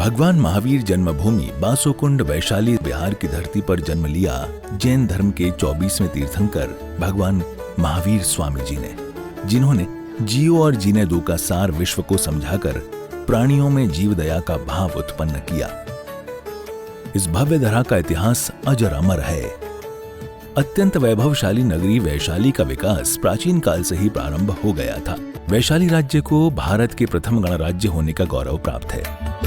भगवान महावीर जन्मभूमि बासोकुंड वैशाली बिहार की धरती पर जन्म लिया जैन धर्म के 24वें तीर्थंकर भगवान महावीर स्वामी जी ने, जिन्होंने जियो और जीने दो का सार विश्व को समझाकर प्राणियों में जीव दया का भाव उत्पन्न किया। इस भव्य धरा का इतिहास अजर अमर है। अत्यंत वैभवशाली नगरी वैशाली का विकास प्राचीन काल से ही प्रारंभ हो गया था। वैशाली राज्य को भारत के प्रथम गणराज्य होने का गौरव प्राप्त है।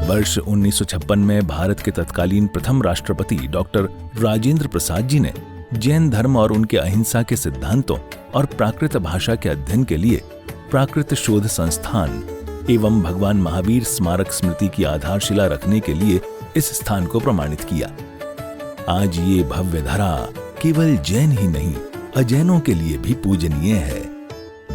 वर्ष 1956 में भारत के तत्कालीन प्रथम राष्ट्रपति डॉक्टर राजेंद्र प्रसाद जी ने जैन धर्म और उनके अहिंसा के सिद्धांतों और प्राकृत भाषा के अध्ययन के लिए प्राकृत शोध संस्थान एवं भगवान महावीर स्मारक स्मृति की आधारशिला रखने के लिए इस स्थान को प्रमाणित किया। आज ये भव्य धरा केवल जैन ही नहीं, अजैनों के लिए भी पूजनीय है।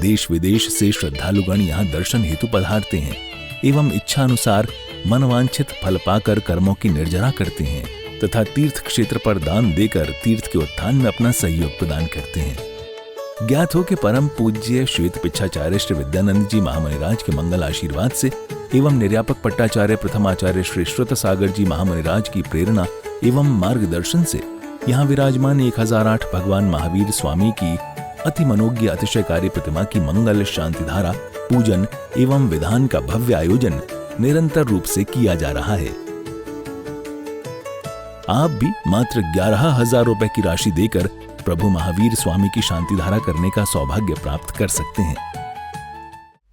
देश विदेश से श्रद्धालुगण यहाँ दर्शन हेतु पधारते हैं एवं इच्छा अनुसार मनवांछित फल पाकर कर्मों की निर्जरा करते हैं तथा तीर्थ क्षेत्र पर दान देकर तीर्थ के उत्थान में अपना सहयोग प्रदान करते हैं। ज्ञात हो कि परम पूज्य श्वेत पिच्छाचार्य श्री विद्यानंद जी महामुनिराज के मंगल आशीर्वाद से एवं निर्यापक पट्टाचार्य प्रथमाचार्य श्री श्रुत सागर जी महामुनिराज की प्रेरणा एवं मार्गदर्शन से यहाँ विराजमान 1008 भगवान महावीर स्वामी की अति मनोज्ञ अतिशयकारी प्रतिमा की मंगल शांति धारा पूजन एवं विधान का भव्य आयोजन निरंतर रूप से किया जा रहा है। आप भी मात्र 11,000 रुपए की राशि देकर प्रभु महावीर स्वामी की शांति धारा करने का सौभाग्य प्राप्त कर सकते हैं।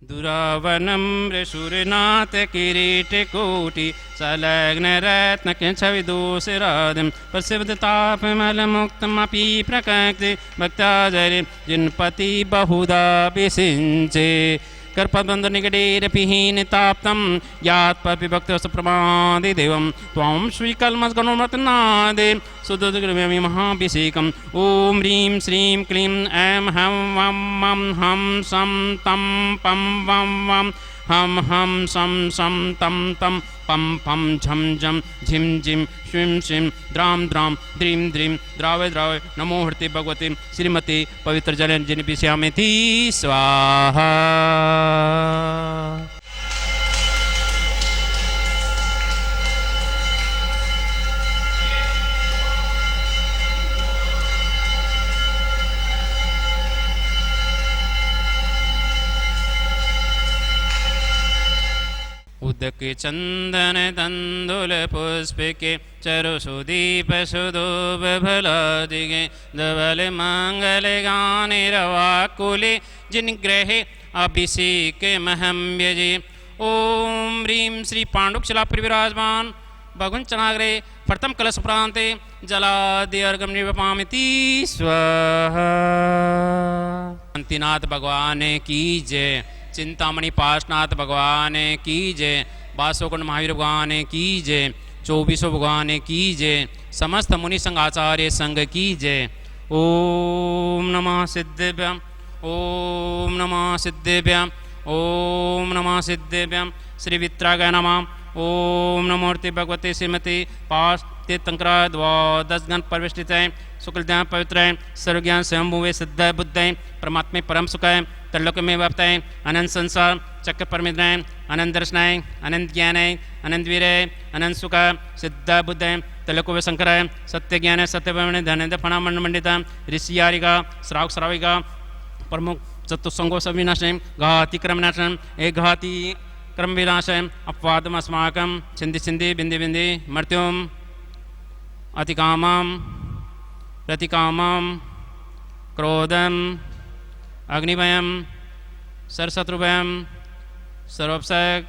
दुरावनम ऋषुरनाथ किरीट कोटि संलग्न रत्न छविदोषराधम प्रसिद्धताप मल मुक्तमपि प्रकृति भक्ताजरि जिनपति बहुधा विसिंचे कर्पबंध निकटेरपिहीन ताप्तम यात्पपि भक्त सुप्रमादि देवं त्वं श्रीकल्मषगणोमतनादे सुदुर्गमेमि महाभिषेकम् ओम ह्रीं श्रीं क्लीं ऐं हं वं मं हं सं तं पं वं वं हम हम सम तम तम पम पम झम झम झिम झिम श्रीं श्रीं द्राम द्राम द्रीं द्रीं द्रावय द्रावय नमो हृते भगवते श्रीमते पवित्र जल जिन विषयामेति स्वाहा। उदक चंदन तंदुल पुष्पिके चरु सुदीप सुदूप भलादिगे धवल मंगल गाने रवाकुले जिन ग्रहे अभिषेक महम व्यजे ओम ह्रीं श्री पांडुकशिलापुरी विराजमान भगवन् चनाग्रे प्रथम कलश प्रांते जलादि अर्घम निवपामिति स्वाहा। शांतिनाथ भगवान की जय, चिंतामणि पार्श्वनाथ भगवान की जय, बासोकुंड महावीर भगवान की जय, 24 भगवान की जय, समस्त मुनि संघ आचार्य संघ की जय। ओम नमः सिद्धेभ्यं ओम नमः सिद्धेभ्यं ओम नमः सिद्धेभ्यं श्री वित्रागाय नमः ओम नमोर्ति भगवते श्रीमती पास तीर्थंकरा द्वादश गण परिवेष्टिताय शुक्लद्यां पवित्राय सर्वज्ञान स्वयंभुवे सिद्धाय बुद्धाय परमात्मे परम सुखाय त्रिलोक में व्याप्ताय अनंत संसार चक्र परमिद्राय अनंत दर्शनाय अनंत ज्ञानाय अनंत वीराय अनंत सुखाय सिद्धा बुद्धाय त्रिलोक वे शंकराय सत्य ज्ञान सत्यवर्ण धनेन्द्र फणा मंडिता ऋषियारिका श्रावक श्राविका प्रमुख चतुस्संगो सविनाशय घाति क्रमनाशम एक घाति क्रम विनाशय अपवादम अस्माकं छिंदि छिंदि बिंदि बिंदि मृत्युम अतिकामम प्रतिकामम क्रोधम अग्निभयम सर्वशत्रुभयम सर्वोपसक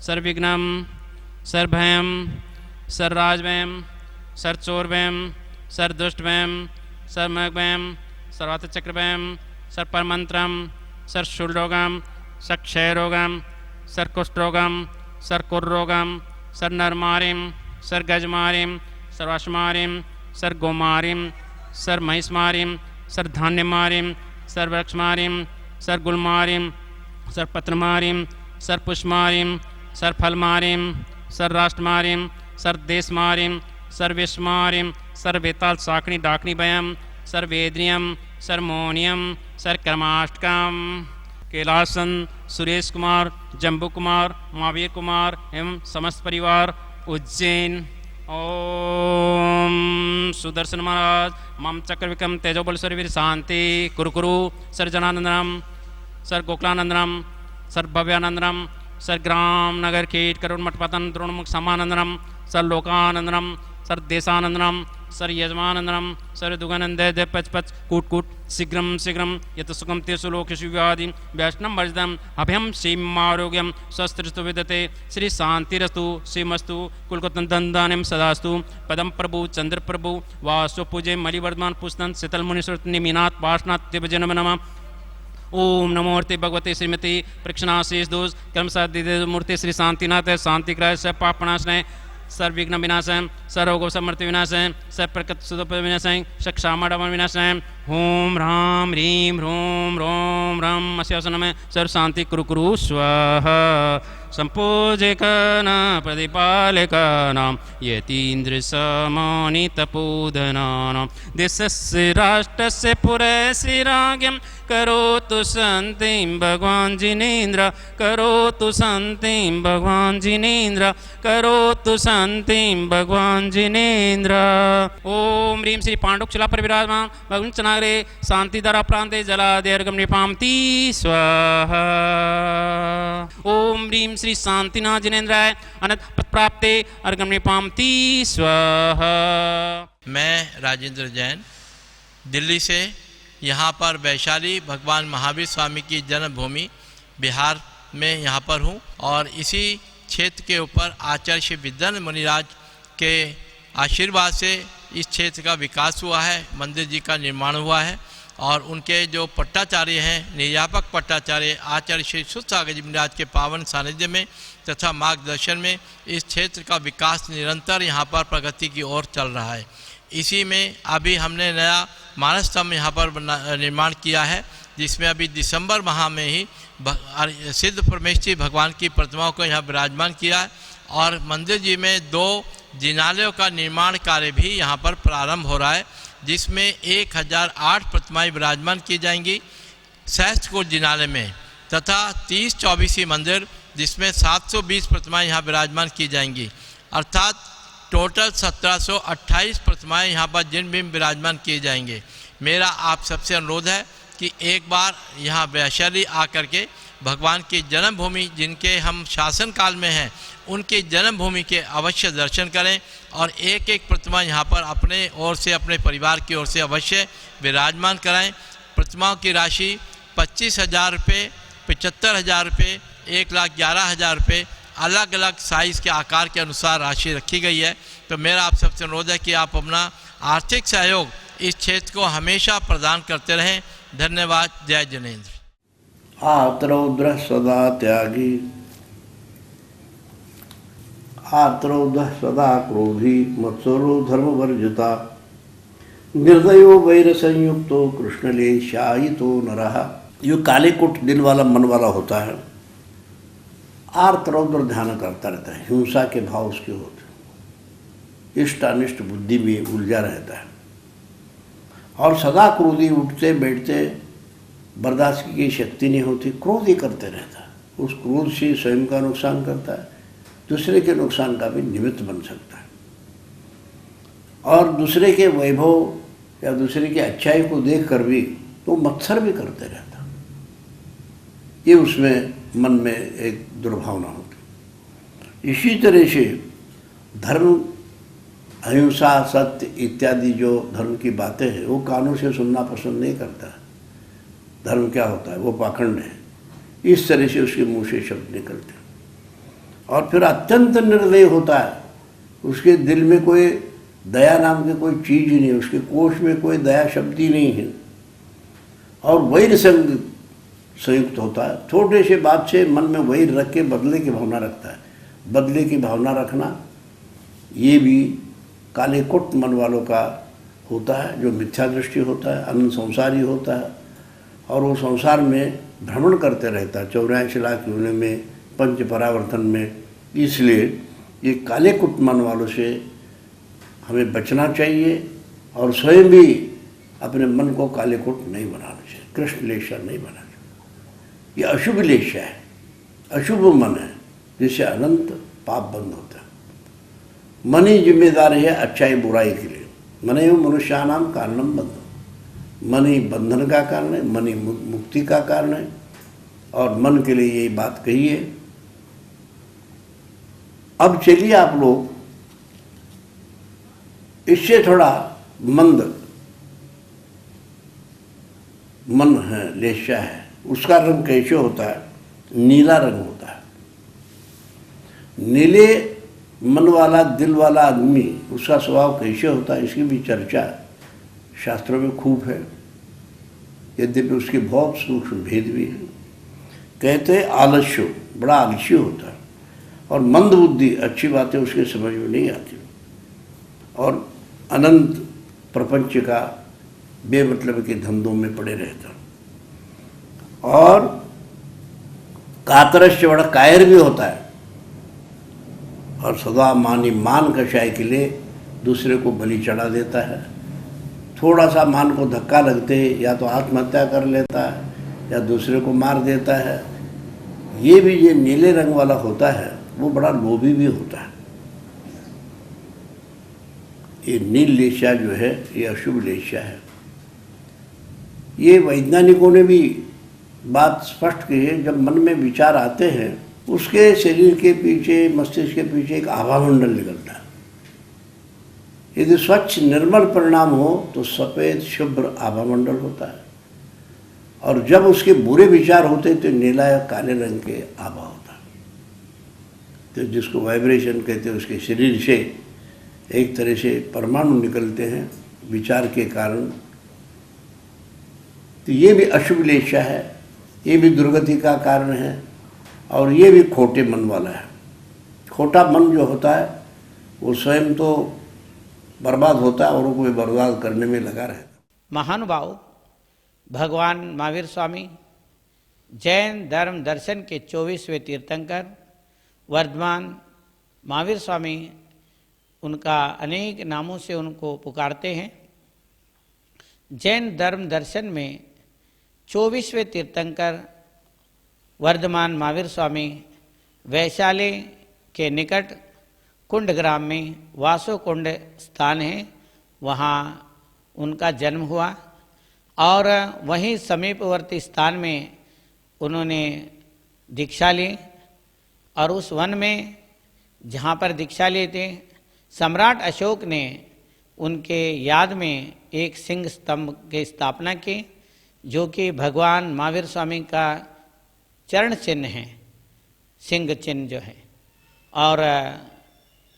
सर्वविघ्नम सर्वभयम सर्वराजभयम सर्वचोरभयम सर्वदुष्टभयम सर्वमगभयम सर्वार्थचक्रभयम सर्वपरमंत्रम सर्वशूलरोगम सर्वक्षयरोगम सर्वकुष्ठरोगम सर्वकुर्रोगम सर्वनरमारिम सर्वगजमारिम सर्वाश्मारिम सर्वगोमारिम सर्वमहिषमारिम सर्वधान्यमारिम सर्ववृक्षमारिम सर्वगुलमारिम सर्वपत्रमारिम सर्वपुष्पमारिम सर्वफलमारिम सर्वराष्ट्रमारिम सर्वदेशमारिम सर्वविश्वमारिम सर्ववेताल साकनी डाकनी भयम सर्ववेद्रियम सर्वमोनियम सर्वकर्माष्टकम कैलासन सुरेश कुमार, जम्बू कुमार, महावीर कुमार एवं समस्त परिवार उज्जैन। ओम सुदर्शन महाराज मम चक्र विक्रम तेजोबल सूर्यवीर शांति कुरु कुरु। Sir जनानंदनम, sir गोकुलानंदनम, sir Bhavyanandanam, sir ग्राम नगर कीट करुण मठ पतन द्रोणमुख समानंदनम, सर लोकानंदनम, सर देशानंदनम, सर यजमानंदनम, सर दुगानंद पच पच कूट कूट शीघ्रम शीघ्रम यत सुखम तेसु लोकेषु व्याधि वैष्णव वर्जदम अभयम श्रीम आरोग्यम स्वस्थस्तु विदते श्री शांतिरस्तु श्रीमस्तु कुलकुतंदंदानिम सदास्तु। पदम प्रभु चंद्र प्रभु वासु पूजे मलिवर्धमान पुस्तन शीतल मुनिश्रुत निमीनाथ पार्शनाथ दिव्यजनम नमः। ओम नमोर्ते भगवते श्रीमती प्रक्षणाशीष दोष कर्म साधि मूर्ति श्री शांतिनाथ शांतिग्रह से पापनाशनय सर्वविघ्न विनाशय सर्वगो समृद्धि विनाशय सर्वप्रकृत सुदोप विनाशय शक्षामडम विनाशय। ओम ह्राम ह्रीम ह्रूम रोम रम अस्यासनमय सर्व शांति कुरु कुरु स्वाहा। संपूजकन प्रतिपालकनां यतीन्द्र समानितपूधनानां देशस्य राष्ट्रस्य पुरस्य राज्ञं करोतु शान्तिं भगवान् जिनेन्द्र करोतु शान्तिं भगवान् जिनेन्द्र करोतु शान्तिं भगवान् जिनेन्द्र। ओम ह्रीं श्री पाण्डुकशिला पर विराजमान भगवन् चनाग्रे शांतिधारा प्रान्ते जलादेर्गम निपामति स्वाहा। ओम ह्रीं श्री शांतिनाथ जिनेन्द्राय अनंत पद प्राप्ते अर्गम निपामति स्वाहा। मैं राजेंद्र जैन दिल्ली से यहाँ पर वैशाली भगवान महावीर स्वामी की जन्मभूमि बिहार में यहाँ पर हूँ और इसी क्षेत्र के ऊपर आचार्य श्री विद्यानंद मुनिराज के आशीर्वाद से इस क्षेत्र का विकास हुआ है, मंदिर जी का निर्माण हुआ है और उनके जो पट्टाचार्य हैं निर्यापक पट्टाचार्य आचार्य श्री सुसागर जी महाराज के पावन सानिध्य में तथा मार्गदर्शन में इस क्षेत्र का विकास निरंतर यहाँ पर प्रगति की ओर चल रहा है। इसी में अभी हमने नया मानस स्तंभ यहाँ पर निर्माण किया है जिसमें अभी दिसंबर माह में ही सिद्ध परमेश्वरी भगवान की प्रतिमाओं को यहाँ विराजमान किया है और मंदिर जी में 2 जिनालयों का निर्माण कार्य भी यहाँ पर प्रारंभ हो रहा है जिसमें 1008 प्रतिमाएं विराजमान की जाएंगी सहस्त्रकूट जिनालय में तथा 30-24 मंदिर जिसमें 720 प्रतिमाएं यहाँ विराजमान की जाएंगी अर्थात टोटल 1728 प्रतिमाएं यहाँ पर जिन भी विराजमान किए जाएंगे। मेरा आप सबसे अनुरोध है कि एक बार यहाँ वैशाली आकर के भगवान की जन्मभूमि जिनके हम शासन काल में हैं उनकी जन्मभूमि के अवश्य दर्शन करें और एक एक प्रतिमा यहाँ पर अपने ओर से अपने परिवार की ओर से अवश्य विराजमान कराएं। प्रतिमाओं की राशि 25,000 रुपये, 75,000 रुपये, 1,11,000 रुपये अलग अलग साइज़ के आकार के अनुसार राशि रखी गई है। तो मेरा आप सबसे अनुरोध है कि आप अपना आर्थिक सहयोग इस क्षेत्र को हमेशा प्रदान करते रहें। धन्यवाद। जय जिनेन्द्र। आर्तरौद्र सदा त्यागी आर्तरौद्र सदा क्रोधी मत्सरो धर्मवर्जिता निर्दयो वैर संयुक्तो कृष्णलेशायितो नरः। यो कालीकुट दिल वाला मन वाला होता है, आर्तरौद्र ध्यान करता रहता है, हिंसा के भाव उसके होते हैं, इष्ट अनिष्ट बुद्धि में उलझा रहता है और सदा क्रोधी उठते बैठते बर्दाश्त की शक्ति नहीं होती, क्रोध ही करते रहता है। उस क्रोध से स्वयं का नुकसान करता है, दूसरे के नुकसान का भी निमित्त बन सकता है और दूसरे के वैभव या दूसरे की अच्छाई को देख कर भी तो मत्सर भी करते रहता। ये उसमें मन में एक दुर्भावना होती। इसी तरह से धर्म अहिंसा सत्य इत्यादि जो धर्म की बातें हैं वो कानों से सुनना पसंद नहीं करता। धर्म क्या होता है, वो पाखंड है, इस तरह से उसके मुंह से शब्द निकलते हैं और फिर अत्यंत निर्दयी होता है। उसके दिल में कोई दया नाम की कोई चीज़ ही नहीं, उसके कोश में कोई दया शब्द ही नहीं है और वैर संग संयुक्त होता है। छोटे से बात से मन में वैर रख के बदले की भावना रखता है। बदले की भावना रखना ये भी काले कुट मन वालों का होता है, जो मिथ्या दृष्टि होता है, अनंत संसारी होता है और वो संसार में भ्रमण करते रहता है 84 लाख योनि में, पंच परावर्तन में। इसलिए ये काले कुट मन वालों से हमें बचना चाहिए और स्वयं भी अपने मन को काले कुट नहीं बनाना चाहिए, कृष्ण लेशा नहीं बनाना चाहिए। ये अशुभ लेशा है, अशुभ मन है, जिससे अनंत पाप बंद होता है। मन ही जिम्मेदार है अच्छाई बुराई के लिए। मन ही मनुष्यानाम कारणम बंधन, मन ही बंधन का कारण है, मन ही मुक्ति का कारण है। और मन के लिए यही बात कही है। अब चलिए आप लोग इससे थोड़ा मंद मन है, लेशा है, उसका रंग कैसे होता है? नीला रंग होता है। नीले मन वाला दिल वाला आदमी, उसका स्वभाव कैसे होता है, इसकी भी चर्चा शास्त्रों में खूब है। यद्यपि उसके बहुत सूक्ष्म भेद भी है। कहते हैं आलस्य, बड़ा आलसी होता है, और मंद बुद्धि, अच्छी बातें उसके समझ में नहीं आती, और अनंत प्रपंच का बेमतलब के धंधों में पड़े रहता, और कातरस्य, बड़ा कायर भी होता है, और सदा मान कषाय के लिए दूसरे को बलि चढ़ा देता है। थोड़ा सा मान को धक्का लगते या तो आत्महत्या कर लेता है या दूसरे को मार देता है। ये भी ये नीले रंग वाला होता है, वो बड़ा लोभी भी होता है। ये नील लेशा जो है, ये अशुभ लेशा है। ये वैज्ञानिकों ने भी बात स्पष्ट की है। जब मन में विचार आते हैं, उसके शरीर के पीछे, मस्तिष्क के पीछे एक आभामंडल निकलता है। यदि स्वच्छ निर्मल परिणाम हो तो सफ़ेद शुभ्र आभामंडल होता है, और जब उसके बुरे विचार होते तो नीला या काले रंग के आभा होता है। तो जिसको वाइब्रेशन कहते हैं, उसके शरीर से एक तरह से परमाणु निकलते हैं विचार के कारण। तो ये भी अशुभ लेशा है, ये भी दुर्गति का कारण है, और ये भी खोटे मन वाला है। खोटा मन जो होता है वो स्वयं तो बर्बाद होता है, औरों को भी बर्बाद करने में लगा रहता है। महानुभाव भगवान महावीर स्वामी जैन धर्म दर्शन के 24वें तीर्थंकर वर्धमान महावीर स्वामी, उनका अनेक नामों से उनको पुकारते हैं। जैन धर्म दर्शन में 24वें तीर्थंकर वर्धमान महावीर स्वामी वैशाली के निकट कुंड ग्राम में वासो कुंड स्थान है, वहाँ उनका जन्म हुआ, और वहीं समीपवर्ती स्थान में उन्होंने दीक्षा ली। और उस वन में जहाँ पर दीक्षा लिए थे, सम्राट अशोक ने उनके याद में एक सिंह स्तंभ की स्थापना की, जो कि भगवान महावीर स्वामी का चरण चिन्ह है, सिंह चिन्ह जो है। और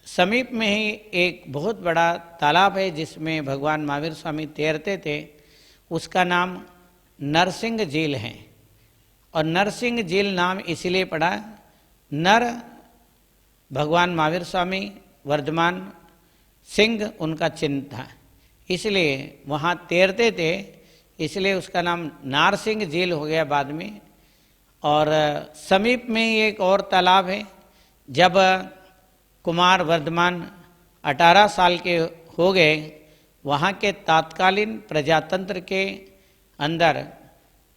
समीप में ही एक बहुत बड़ा तालाब है जिसमें भगवान महावीर स्वामी तैरते थे, उसका नाम नरसिंह झील है। और नरसिंह झील नाम इसलिए पड़ा, नर भगवान महावीर स्वामी, वर्धमान सिंह उनका चिन्ह था, इसलिए वहाँ तैरते थे, इसलिए उसका नाम नारसिंह झील हो गया बाद में। और समीप में ही एक और तालाब है। जब कुमार वर्धमान 18 साल के हो गए, वहाँ के तात्कालीन प्रजातंत्र के अंदर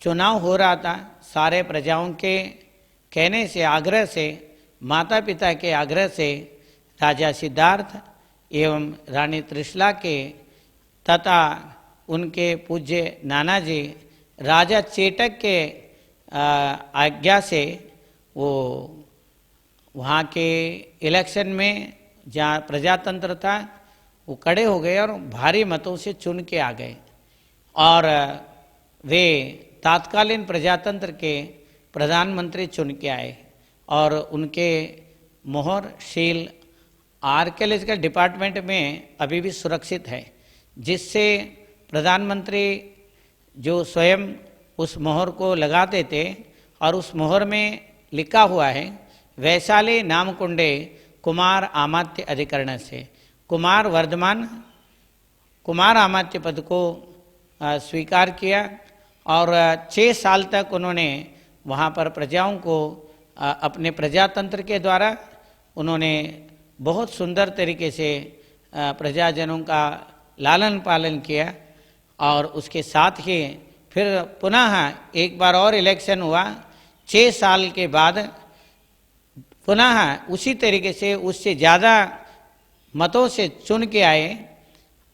चुनाव हो रहा था। सारे प्रजाओं के कहने से, आग्रह से, माता पिता के आग्रह से राजा सिद्धार्थ एवं रानी त्रिशला के तथा उनके पूज्य नाना जी राजा चेटक के आज्ञा से वो वहाँ के इलेक्शन में जहाँ प्रजातंत्र था वो खड़े हो गए और भारी मतों से चुन के आ गए, और वे तात्कालीन प्रजातंत्र के प्रधानमंत्री चुन के आए। और उनके मोहर शील आर्कियोलॉजिकल डिपार्टमेंट में अभी भी सुरक्षित है, जिससे प्रधानमंत्री जो स्वयं उस मोहर को लगाते थे, और उस मोहर में लिखा हुआ है वैशाली नामकुंडे कुमार आमात्य अधिकरण से। कुमार वर्धमान कुमार आमात्य पद को स्वीकार किया, और 6 साल तक उन्होंने वहाँ पर प्रजाओं को अपने प्रजातंत्र के द्वारा उन्होंने बहुत सुंदर तरीके से प्रजाजनों का लालन पालन किया। और उसके साथ ही फिर पुनः एक बार और इलेक्शन हुआ, 6 साल के बाद पुनः उसी तरीके से उससे ज़्यादा मतों से चुन के आए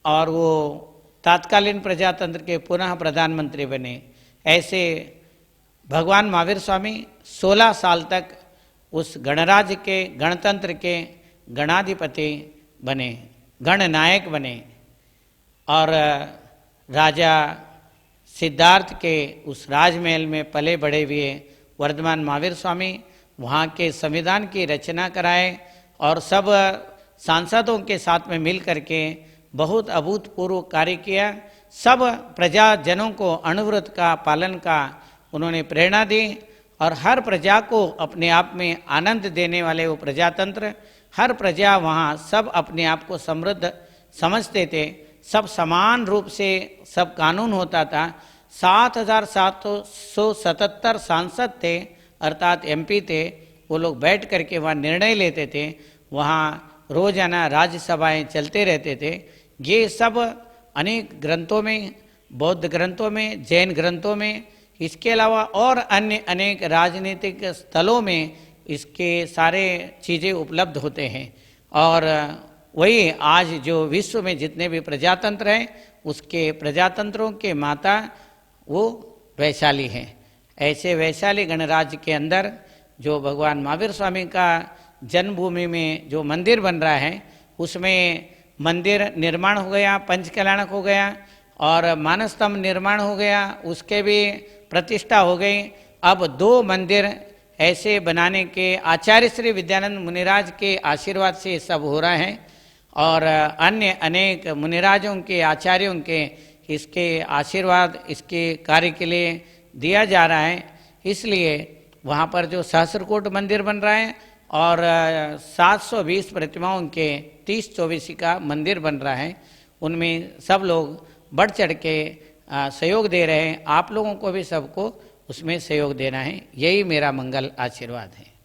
और वो तात्कालीन प्रजातंत्र के पुनः प्रधानमंत्री बने। ऐसे भगवान महावीर स्वामी 16 साल तक उस गणराज्य के, गणतंत्र के गणाधिपति बने, गणनायक बने। और राजा सिद्धार्थ के उस राजमहल में पले बड़े हुए वर्धमान महावीर स्वामी वहाँ के संविधान की रचना कराए और सब सांसदों के साथ में मिल करके बहुत अभूतपूर्व कार्य किया। सब प्रजाजनों को अणुव्रत का पालन का उन्होंने प्रेरणा दी और हर प्रजा को अपने आप में आनंद देने वाले वो प्रजातंत्र, हर प्रजा वहाँ सब अपने आप को समृद्ध समझते थे, सब समान रूप से सब कानून होता था। 7,777 सांसद थे अर्थात एमपी थे, वो लोग बैठ करके वहाँ निर्णय लेते थे, वहाँ रोजाना राज्यसभाएं चलते रहते थे। ये सब अनेक ग्रंथों में, बौद्ध ग्रंथों में, जैन ग्रंथों में, इसके अलावा और अन्य अनेक राजनीतिक स्थलों में इसके सारे चीज़ें उपलब्ध होते हैं। और वही आज जो विश्व में जितने भी प्रजातंत्र हैं उसके प्रजातंत्रों के माता वो वैशाली हैं। ऐसे वैशाली गणराज्य के अंदर जो भगवान महावीर स्वामी का जन्मभूमि में जो मंदिर बन रहा है उसमें मंदिर निर्माण हो गया, पंचकल्याणक हो गया और मानस्तंभ निर्माण हो गया, उसके भी प्रतिष्ठा हो गई। अब 2 मंदिर ऐसे बनाने के आचार्य श्री विद्यानंद मुनिराज के आशीर्वाद से सब हो रहा है और अन्य अनेक मुनिराजों के, आचार्यों के इसके आशीर्वाद इसके कार्य के लिए दिया जा रहा है। इसलिए वहाँ पर जो सहस्रकूट मंदिर बन रहा है और 720 प्रतिमाओं के 30-24 का मंदिर बन रहा है, उनमें सब लोग बढ़ चढ़ के सहयोग दे रहे हैं। आप लोगों को भी सबको उसमें सहयोग देना है। यही मेरा मंगल आशीर्वाद है।